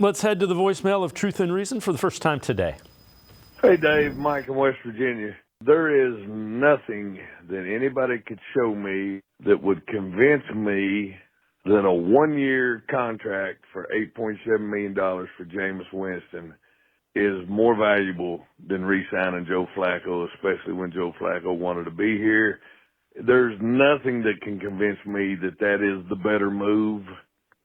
let's head to the voicemail of Truth and Reason for the first time today. Hey, Dave, Mike in West Virginia. There is nothing that anybody could show me that would convince me that a one-year contract for $8.7 million for Jameis Winston is more valuable than re-signing Joe Flacco, especially when Joe Flacco wanted to be here. There's nothing that can convince me that that is the better move.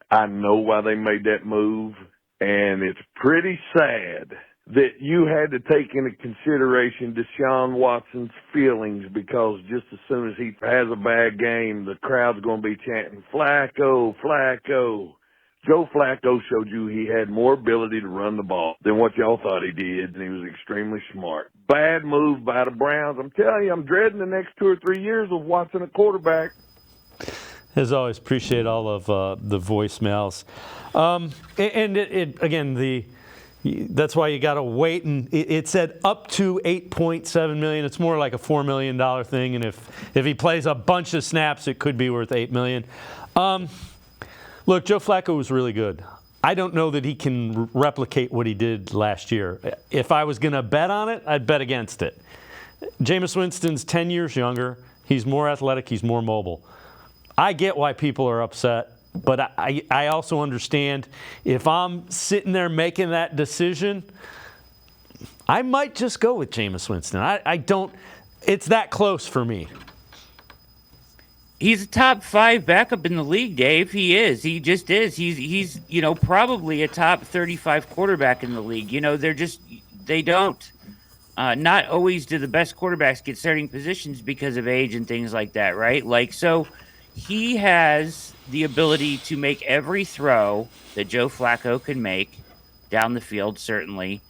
I know why they made that move, and it's pretty sad that you had to take into consideration Deshaun Watson's feelings, because just as soon as he has a bad game, the crowd's going to be chanting, Flacco, Flacco. Joe Flacco showed you he had more ability to run the ball than what y'all thought he did, and he was extremely smart. Bad move by the Browns. I'm telling you, I'm dreading the next 2 or 3 years of watching a quarterback. As always, appreciate all of the voicemails. That's why you got to wait. And it said up to $8.7 million. It's more like a $4 million thing. And if he plays a bunch of snaps, it could be worth $8 million. Look, Joe Flacco was really good. I don't know that he can replicate what he did last year. If I was going to bet on it, I'd bet against it. Jameis Winston's 10 years younger. He's more athletic. He's more mobile. I get why people are upset, but I also understand if I'm sitting there making that decision, I might just go with Jameis Winston. I don't – it's that close for me. He's a top 5 backup in the league, Dave. He is. He just is. He's probably a top 35 quarterback in the league. They don't. Not always do the best quarterbacks get starting positions because of age and things like that, right? So he has the ability to make every throw that Joe Flacco can make down the field, certainly.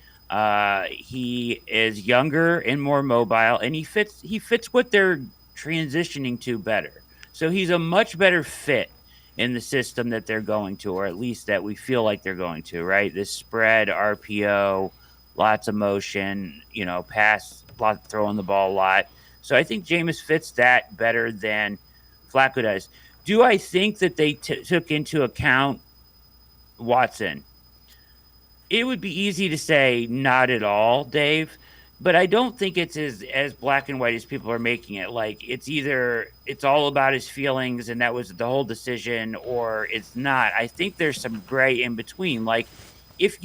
He is younger and more mobile, and he fits what they're transitioning to better. So he's a much better fit in the system that they're going to, or at least that we feel like they're going to, right? This spread, RPO, lots of motion, pass, throwing the ball a lot. So I think Jameis fits that better than Flacco does. Do I think that they took into account Watson? It would be easy to say not at all, Dave. But I don't think it's as black and white as people are making it. Like, it's either it's all about his feelings and that was the whole decision, or it's not. I think there's some gray in between. Like, of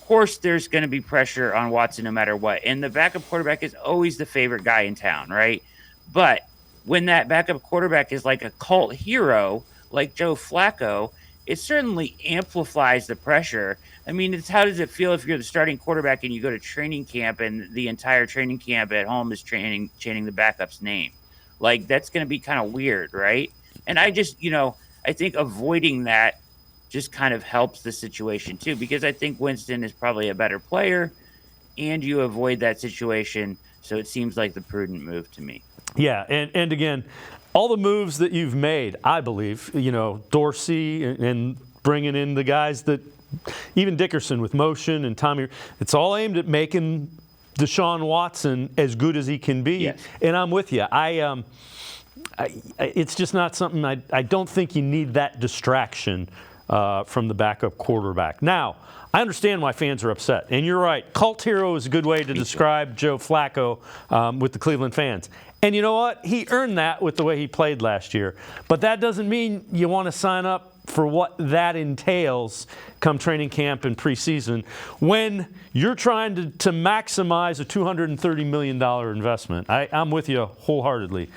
course, there's going to be pressure on Watson no matter what. And the backup quarterback is always the favorite guy in town, right? But when that backup quarterback is like a cult hero, like Joe Flacco, it certainly amplifies the pressure. I mean, how does it feel if you're the starting quarterback and you go to training camp and the entire training camp at home is chanting the backup's name? Like, that's going to be kind of weird, right? And I just, I think avoiding that just kind of helps the situation too, because I think Winston is probably a better player and you avoid that situation. So it seems like the prudent move to me. Yeah, and again, all the moves that you've made, I believe, Dorsey and bringing in the guys that, even Dickerson with motion and Tommy, it's all aimed at making Deshaun Watson as good as he can be. Yes. And I'm with you. It's just not something I don't think you need that distraction from the backup quarterback. Now, I understand why fans are upset. And you're right. Cult hero is a good way to describe Joe Flacco with the Cleveland fans. And you know what? He earned that with the way he played last year. But that doesn't mean you want to sign up for what that entails come training camp and preseason when you're trying to maximize a $230 million investment. I'm with you wholeheartedly.